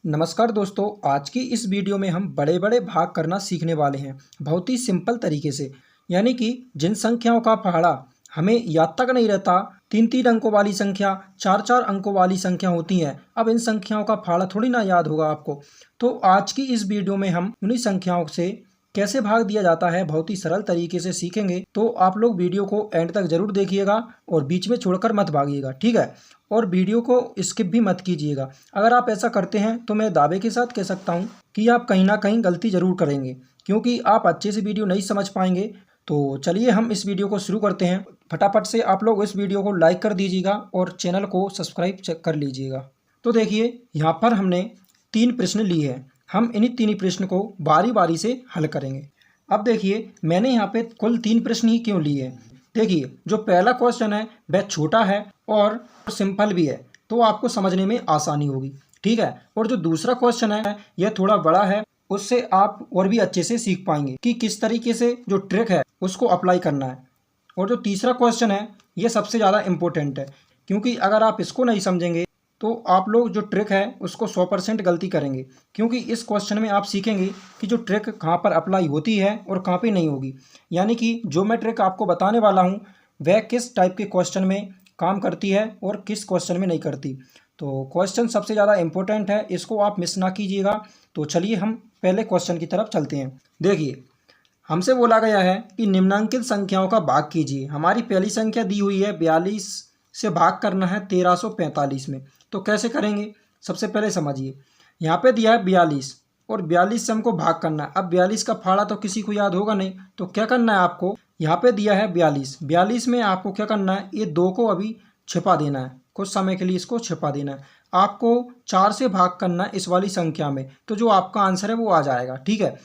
नमस्कार दोस्तों, आज की इस वीडियो में हम बड़े बड़े भाग करना सीखने वाले हैं बहुत ही सिंपल तरीके से। यानी कि जिन संख्याओं का पहाड़ा हमें याद तक नहीं रहता, तीन तीन अंकों वाली संख्या, चार चार अंकों वाली संख्या होती हैं। अब इन संख्याओं का पहाड़ा थोड़ी ना याद होगा आपको। तो आज की इस वीडियो में हम उन्हीं संख्याओं से कैसे भाग दिया जाता है बहुत ही सरल तरीके से सीखेंगे। तो आप लोग वीडियो को एंड तक जरूर देखिएगा और बीच में छोड़कर मत भागिएगा, ठीक है। और वीडियो को स्किप भी मत कीजिएगा। अगर आप ऐसा करते हैं तो मैं दावे के साथ कह सकता हूं कि आप कहीं ना कहीं गलती जरूर करेंगे, क्योंकि आप अच्छे से वीडियो नहीं समझ पाएंगे। तो चलिए हम इस वीडियो को शुरू करते हैं। फटाफट से आप लोग इस वीडियो को लाइक कर दीजिएगा और चैनल को सब्सक्राइब कर लीजिएगा। तो देखिए, यहाँ पर हमने तीन प्रश्न लिए हैं। हम इन्हीं तीन प्रश्न को बारी बारी से हल करेंगे। अब देखिए, मैंने यहाँ पे कुल तीन प्रश्न ही क्यों लिए हैं। देखिए, जो पहला क्वेश्चन है वह छोटा है और सिंपल भी है, तो आपको समझने में आसानी होगी, ठीक है। और जो दूसरा क्वेश्चन है यह थोड़ा बड़ा है, उससे आप और भी अच्छे से सीख पाएंगे कि किस तरीके से जो ट्रिक है उसको अप्लाई करना है। और जो तीसरा क्वेश्चन है यह सबसे ज़्यादा इम्पोर्टेंट है, क्योंकि अगर आप इसको नहीं समझेंगे तो आप लोग जो ट्रिक है उसको 100% गलती करेंगे। क्योंकि इस क्वेश्चन में आप सीखेंगे कि जो ट्रिक कहाँ पर अप्लाई होती है और कहाँ पे नहीं होगी। यानी कि जो मैं ट्रिक आपको बताने वाला हूँ वह किस टाइप के क्वेश्चन में काम करती है और किस क्वेश्चन में नहीं करती। तो क्वेश्चन सबसे ज़्यादा इम्पोर्टेंट है, इसको आप मिस ना कीजिएगा। तो चलिए हम पहले क्वेश्चन की तरफ चलते हैं। देखिए, हमसे बोला गया है कि निम्नलिखित संख्याओं का भाग कीजिए। हमारी पहली संख्या दी हुई है 42 से भाग करना है 1345 में। तो कैसे करेंगे, सबसे पहले समझिए। यहाँ पे दिया है 42 और 42 से हमको भाग करना है। अब 42 का फाड़ा तो किसी को याद होगा नहीं, तो क्या करना है आपको, यहाँ पे दिया है 42 में आपको क्या करना है, ये 2 को अभी छिपा देना है, कुछ समय के लिए इसको छिपा देना है। आपको 4 से भाग करना है इस वाली संख्या में, तो जो आपका आंसर है वो आ जाएगा, ठीक है।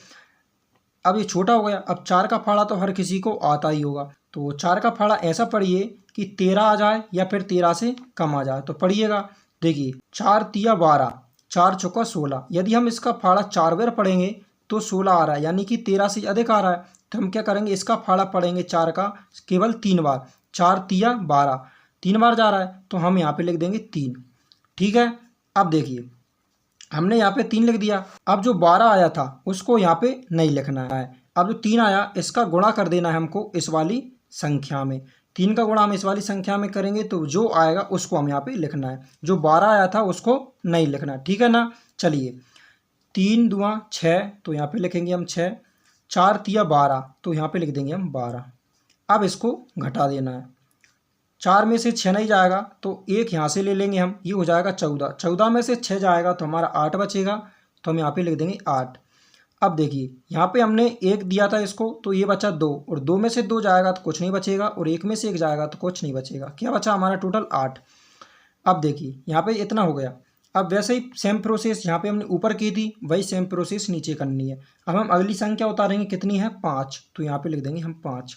अब ये छोटा हो गया। अब 4 का फाड़ा तो हर किसी को आता ही होगा, तो 4 का फाड़ा ऐसा पढ़िए कि 13 आ जाए या फिर 13 से कम आ जाए। तो पढ़िएगा, देखिए 4 तिया 12, 4 चौका 16। यदि हम इसका फाड़ा 4 बार पढ़ेंगे तो 16 आ रहा है, यानी कि 13 से अधिक आ रहा है। तो हम क्या करेंगे, इसका फाड़ा पढ़ेंगे 4 का केवल 3 बार। 4 तिया 12, 3 बार जा रहा है, तो हम यहाँ पे लिख देंगे 3, ठीक है। अब देखिए, हमने यहाँ पे 3 लिख दिया। अब जो 12 आया था उसको यहाँ पे नहीं लिखना है। अब जो 3 आया इसका गुणा कर देना है हमको इस वाली संख्या में। 3 का गुणा हम इस वाली संख्या में करेंगे तो जो आएगा उसको हम यहाँ पे लिखना है। जो 12 आया था उसको नहीं लिखना, ठीक है ना। चलिए, 3 दूना 6, तो यहाँ पे लिखेंगे हम 6। 4 तिया 12, तो यहाँ पे लिख देंगे हम 12। अब इसको घटा देना है। 4 में से 6 नहीं जाएगा तो 1 यहाँ से ले लेंगे हम, ये हो जाएगा 14। 14 में से 6 जाएगा तो हमारा 8 बचेगा, तो हम यहाँ पे लिख देंगे 8। अब देखिए, यहाँ पे हमने 1 दिया था इसको, तो ये बचा 2, और 2 में से 2 जाएगा तो कुछ नहीं बचेगा, और 1 में से 1 जाएगा तो कुछ नहीं बचेगा। क्या बचा हमारा टोटल 8। अब देखिए, यहाँ पे इतना हो गया। अब वैसे ही सेम प्रोसेस यहाँ पे हमने ऊपर की थी, वही सेम प्रोसेस नीचे करनी है। अब हम अगली संख्या उतारेंगे, कितनी है 5, तो यहाँ पे लिख देंगे हम 5।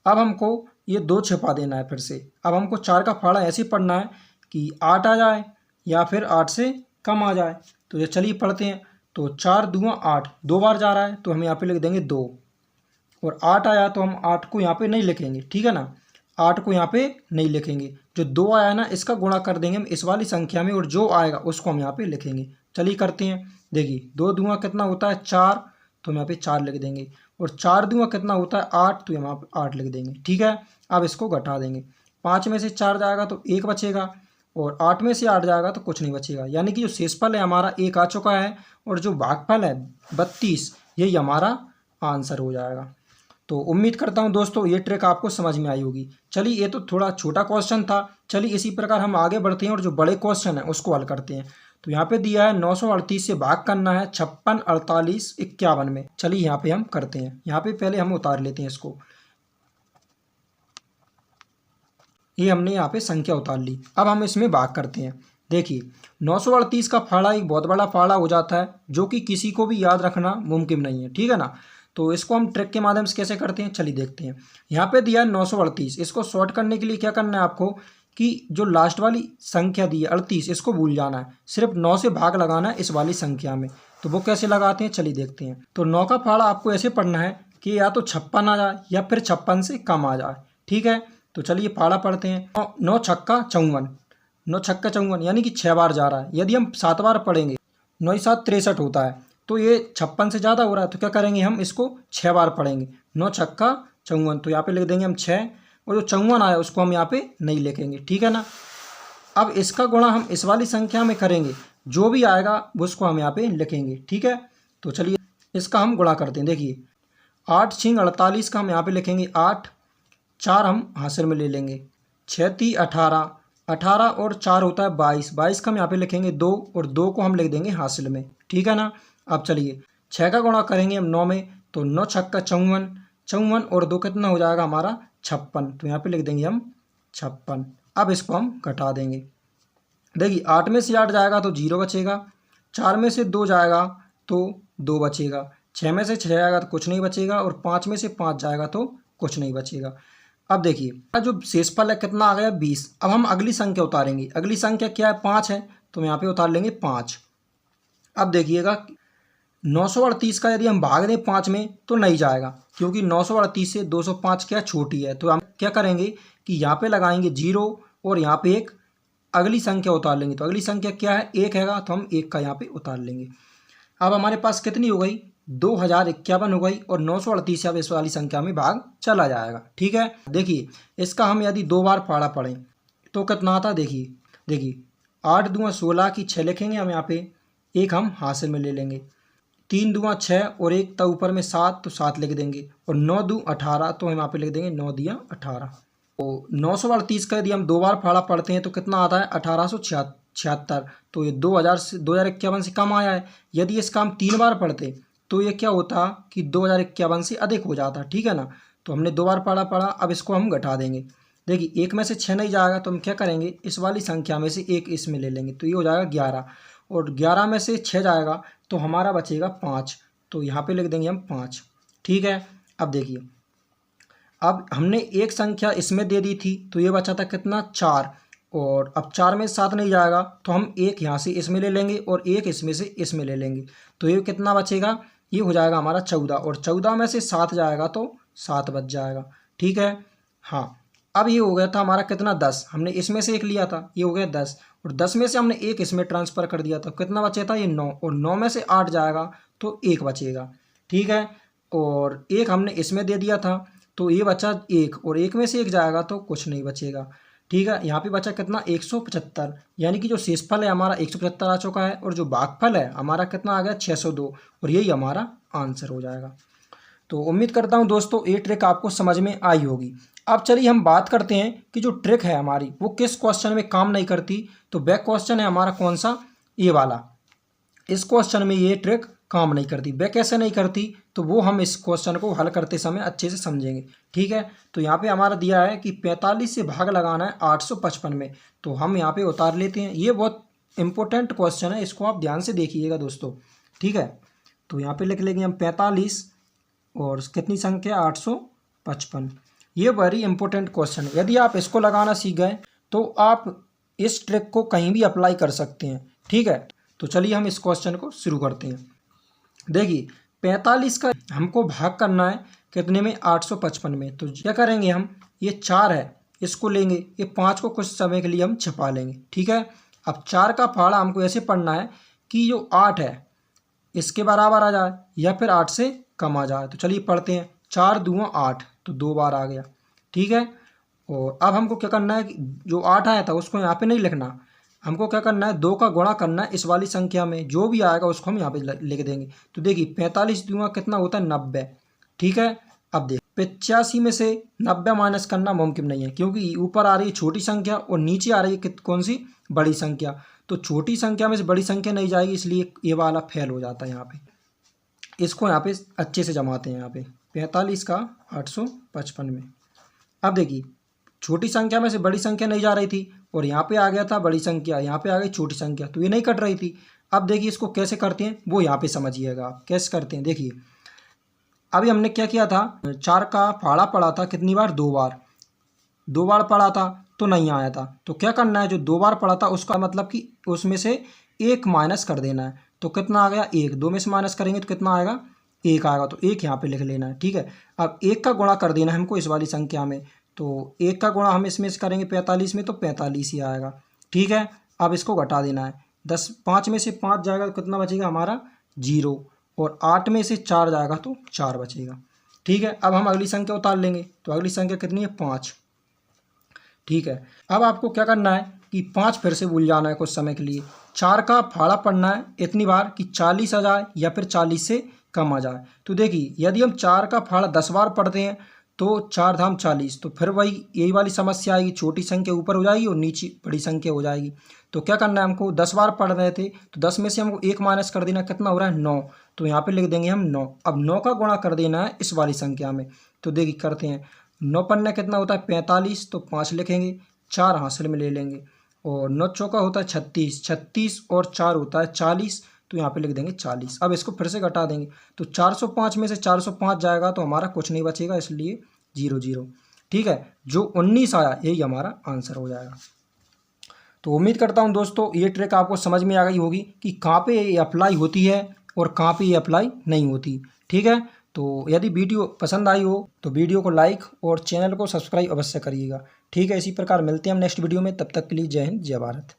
अब हमको ये 2 छिपा देना है फिर से। अब हमको 4 का फाड़ा ऐसे पढ़ना है कि 8 आ जाए या फिर 8 से कम आ जाए। तो ये चलिए पढ़ते हैं। तो 4 दूना 8, 2 बार जा रहा है, तो हम यहाँ पे लिख देंगे 2। और 8 आया तो हम 8 को यहाँ पे नहीं लिखेंगे, ठीक है ना। 8 को यहाँ पे नहीं लिखेंगे। जो 2 आया ना इसका गुणा कर देंगे हम इस वाली संख्या में, और जो आएगा उसको हम यहाँ पे लिखेंगे। चलिए करते हैं। देखिए, 2 दूना कितना होता है 4, तो हम यहाँ पे 4 लिख देंगे। और 4 दूना कितना होता है 8, तो यहाँ पे 8 लिख देंगे, ठीक है। अब इसको घटा देंगे। 5 में से 4 जाएगा तो 1 बचेगा, और 8 में से 8 जाएगा तो कुछ नहीं बचेगा। यानी कि जो शेषफल है हमारा 1 आ चुका है, और जो भागफल है 32, यही हमारा आंसर हो जाएगा। तो उम्मीद करता हूं दोस्तों ये ट्रिक आपको समझ में आई होगी। चलिए, ये तो थोड़ा छोटा क्वेश्चन था। चलिए इसी प्रकार हम आगे बढ़ते हैं और जो बड़े क्वेश्चन है उसको हल करते हैं। तो यहाँ पे दिया है 938 से भाग करना है 56, 48, 51 में। चलिए यहाँ पे हम करते हैं। यहाँ पे पहले हम उतार लेते हैं इसको। ये हमने यहाँ पे संख्या उतार ली। अब हम इसमें भाग करते हैं। देखिए, 938 का फाड़ा एक बहुत बड़ा फाड़ा हो जाता है, जो कि किसी को भी याद रखना मुमकिन नहीं है, ठीक है ना। तो इसको हम ट्रिक के माध्यम से कैसे करते हैं, चलिए देखते हैं। यहाँ पे दिया है 938, इसको शॉर्ट करने के लिए क्या करना है आपको कि जो लास्ट वाली संख्या दी है 38, इसको भूल जाना है। सिर्फ 9 से भाग लगाना है इस वाली संख्या में। तो वो कैसे लगाते हैं, चलिए देखते हैं। तो 9 का फाड़ा आपको ऐसे पढ़ना है कि या तो 56 आ जाए या फिर 56 से कम आ जाए, ठीक है। तो चलिए फाड़ा पढ़ते हैं। 9 छक्का 54, 9 छक्का 54 यानी कि 6 बार जा रहा है। यदि हम 7 बार पढ़ेंगे 9 7 63 होता है, तो ये 56 से ज़्यादा हो रहा है। तो क्या करेंगे हम इसको 6 बार पढ़ेंगे, 9 छक्का 54। तो यहाँ पे लिख देंगे हम 6, और जो 54 आया उसको हम यहाँ पे नहीं लिखेंगे, ठीक है ना। अब इसका गुणा हम इस वाली संख्या में करेंगे, जो भी आएगा उसको हम यहाँ पे लिखेंगे, ठीक है। तो चलिए इसका हम गुणा करते हैं। देखिए 8 6 48 का हम यहाँ पे लिखेंगे 8, 4 हम हासिल में ले लेंगे, 6 3 18, 18 और 4 होता है 22, 22 का हम यहाँ पे लिखेंगे 2, और 2 को हम लिख देंगे हासिल में, ठीक है ना। अब चलिए 6 का गुणा करेंगे हम 9 में, तो 9 छक्का 54, 54 और 2 कितना हो जाएगा हमारा 56। तो यहाँ पे लिख देंगे हम 56। अब इसको हम घटा देंगे। देखिए 8 में से 8 जाएगा तो 0 बचेगा, 4 में से 2 जाएगा तो 2 बचेगा, 6 में से 6 जाएगा तो कुछ नहीं बचेगा, और 5 में से 5 जाएगा तो कुछ नहीं बचेगा। अब देखिए जो शेषफल है कितना आ गया 20। अब हम अगली संख्या उतारेंगे। अगली संख्या क्या है 5 है, तो हम यहाँ पे उतार लेंगे 5। अब देखिएगा 938 का यदि हम भाग दें 5 में तो नहीं जाएगा, क्योंकि 938 से 205 क्या छोटी है। तो हम क्या करेंगे कि यहाँ पे लगाएंगे 0, और यहाँ पे एक अगली संख्या उतार लेंगे। तो अगली संख्या क्या है 1 हैगा, तो हम 1 का यहाँ पे उतार लेंगे। अब हमारे पास कितनी हो गई 2051 हो गई, और 938 अब इस वाली संख्या में भाग चला जाएगा, ठीक है। देखिए इसका हम यदि 2 बार फाड़ा पढ़ें तो कितना आता है। देखिए 8 दूँ 16 की 6 लिखेंगे हम यहाँ पे, 1 हम हासिल में ले लेंगे, 3 दूँ 6 और 1 था ऊपर में 7, तो 7 लिख देंगे, और 9 दूँ 18, तो हम यहाँ पे लिख देंगे 9 दिया 18। तो 938 का यदि हम 2 बार फाड़ा पढ़ते हैं तो कितना आता है 1876। तो ये 2051 से कम आया है। यदि इसका हम 3 बार पढ़ते तो ये क्या होता कि 2051 से अधिक हो जाता, ठीक है ना। तो हमने 2 बार पढ़ा, अब इसको हम घटा देंगे। देखिए 1 में से 6 नहीं जाएगा, तो हम क्या करेंगे इस वाली संख्या में से 1 इसमें ले लेंगे, तो ये हो जाएगा 11, और 11 में से 6 जाएगा तो हमारा बचेगा 5। तो यहाँ पे लिख देंगे हम 5, ठीक है। अब देखिए अब हमने एक संख्या इसमें दे दी थी, तो ये बचा था कितना 4, और अब 4 में 7 नहीं जाएगा, तो हम 1 यहाँ से इसमें ले लेंगे और 1 इसमें से इसमें ले लेंगे। तो ये कितना बचेगा, ये हो जाएगा हमारा 14, और 14 में से 7 जाएगा तो 7 बच जाएगा, ठीक है। हाँ अब ये हो गया था हमारा कितना 10, हमने इसमें से 1 लिया था, ये हो गया 10, और 10 में से हमने 1 इसमें ट्रांसफ़र कर दिया था, कितना बचे था ये 9, और 9 में से 8 जाएगा तो 1 बचेगा, ठीक है। और 1 हमने इसमें दे दिया था, तो ये बचा 1, और 1 में से 1 जाएगा तो कुछ नहीं बचेगा, ठीक है। यहाँ पे बचा कितना 175, यानी कि जो शेषफल है हमारा 175 आ चुका है, और जो भागफल है हमारा कितना आ गया 602, और यही हमारा आंसर हो जाएगा। तो उम्मीद करता हूँ दोस्तों ये ट्रिक आपको समझ में आई होगी। अब चलिए हम बात करते हैं कि जो ट्रिक है हमारी वो किस क्वेश्चन में काम नहीं करती। तो बैक क्वेश्चन है हमारा कौन सा, ये वाला। इस क्वेश्चन में ये ट्रिक काम नहीं करती। वह कैसे नहीं करती, तो वो हम इस क्वेश्चन को हल करते समय अच्छे से समझेंगे, ठीक है। तो यहाँ पे हमारा दिया है कि 45 से भाग लगाना है 855 में, तो हम यहाँ पे उतार लेते हैं। ये बहुत इंपॉर्टेंट क्वेश्चन है, इसको आप ध्यान से देखिएगा दोस्तों, ठीक है। तो यहाँ पे लिख लेंगे हम 45 और कितनी संख्या 855। ये वेरी इंपॉर्टेंट क्वेश्चन है। यदि आप इसको लगाना सीख गए तो आप इस ट्रिक को कहीं भी अप्लाई कर सकते हैं, ठीक है। तो चलिए हम इस क्वेश्चन को शुरू करते हैं। देखिए 45 का हमको भाग करना है कितने में 855 में। तो क्या करेंगे हम, ये 4 है इसको लेंगे, ये 5 को कुछ समय के लिए हम छिपा लेंगे, ठीक है। अब 4 का फाड़ा हमको ऐसे पढ़ना है कि जो 8 है इसके बराबर आ जाए या फिर 8 से कम आ जाए। तो चलिए पढ़ते हैं, 4 दूँ 8, तो 2 बार आ गया, ठीक है। और अब हमको क्या करना है कि जो 8 आया था उसको यहाँ पे नहीं लिखना, हमको क्या करना है 2 का गुणा करना है इस वाली संख्या में, जो भी आएगा उसको हम यहाँ पे लिख देंगे। तो देखिए 45 दूँगा कितना होता है 90, ठीक है। अब देख 85 में से 90 माइनस करना मुमकिन नहीं है, क्योंकि ऊपर आ रही है छोटी संख्या और नीचे आ रही है कौन सी बड़ी संख्या। तो छोटी संख्या में से बड़ी संख्या नहीं जाएगी, इसलिए ये वाला फेल हो जाता है। यहाँ पे इसको यहाँ पे अच्छे से जमाते हैं, यहाँ पे 45 का 855 में। अब देखिए छोटी संख्या में से बड़ी संख्या नहीं जा रही थी, और यहाँ पे आ गया था बड़ी संख्या, यहाँ पे आ गई छोटी संख्या, तो ये नहीं कट रही थी। अब देखिए इसको कैसे करते हैं वो यहाँ पे समझिएगा आप कैसे करते हैं। देखिए अभी हमने क्या किया था, 4 का फाड़ा पड़ा था कितनी बार, 2 बार, 2 बार पड़ा था तो नहीं आया था। तो क्या करना है, जो 2 बार पड़ा था उसका मतलब कि उसमें से 1 माइनस कर देना है। तो कितना आ गया 1, 2 में से माइनस करेंगे तो कितना आएगा 1 आएगा, तो 1 यहाँ पे लिख लेना है, ठीक है। अब 1 का गुणा कर देना है हमको इस वाली संख्या में, तो 1 का गुणा हम इसमें से करेंगे 45 में, तो 45 ही आएगा। ठीक है। अब इसको घटा देना है। 5 में से 5 जाएगा तो कितना बचेगा हमारा 0, और 8 में से 4 जाएगा तो 4 बचेगा। ठीक है। अब हम अगली संख्या उतार लेंगे, तो अगली संख्या कितनी है 5। ठीक है। अब आपको क्या करना है कि 5 फिर से भूल जाना है कुछ समय के लिए। 4 का फाड़ा पढ़ना है इतनी बार कि 40 आ जाए या फिर 40 से कम आ जाए। तो देखिए यदि हम 4 का फाड़ा 10 बार पढ़ते हैं तो 4 धाम 40, तो फिर वही यही वाली समस्या आएगी, छोटी संख्या ऊपर हो जाएगी और नीचे बड़ी संख्या हो जाएगी। तो क्या करना है हमको, 10 बार पढ़ रहे थे तो 10 में से हमको 1 माइनस कर देना, कितना हो रहा है 9। तो यहाँ पे लिख देंगे हम 9। अब 9 का गुणा कर देना है इस वाली संख्या में। तो देखिए करते हैं, 9 पन्ना कितना होता है 45, तो 5 लिखेंगे, 4 हासिल में ले लेंगे, और 9 चौका होता है 36, 36 और 4 होता है 40, तो यहाँ पे लिख देंगे 40। अब इसको फिर से घटा देंगे तो 405 में से 405 जाएगा तो हमारा कुछ नहीं बचेगा, इसलिए 0 0। ठीक है। जो 19 आया यही हमारा आंसर हो जाएगा। तो उम्मीद करता हूँ दोस्तों ये ट्रिक आपको समझ में आ गई होगी कि कहाँ पे ये अप्लाई होती है और कहाँ पे ये अप्लाई नहीं होती। ठीक है। तो यदि वीडियो पसंद आई हो तो वीडियो को लाइक और चैनल को सब्सक्राइब अवश्य करिएगा। ठीक है। इसी प्रकार मिलते हैं हम नेक्स्ट वीडियो में, तब तक के लिए जय हिंद जय भारत।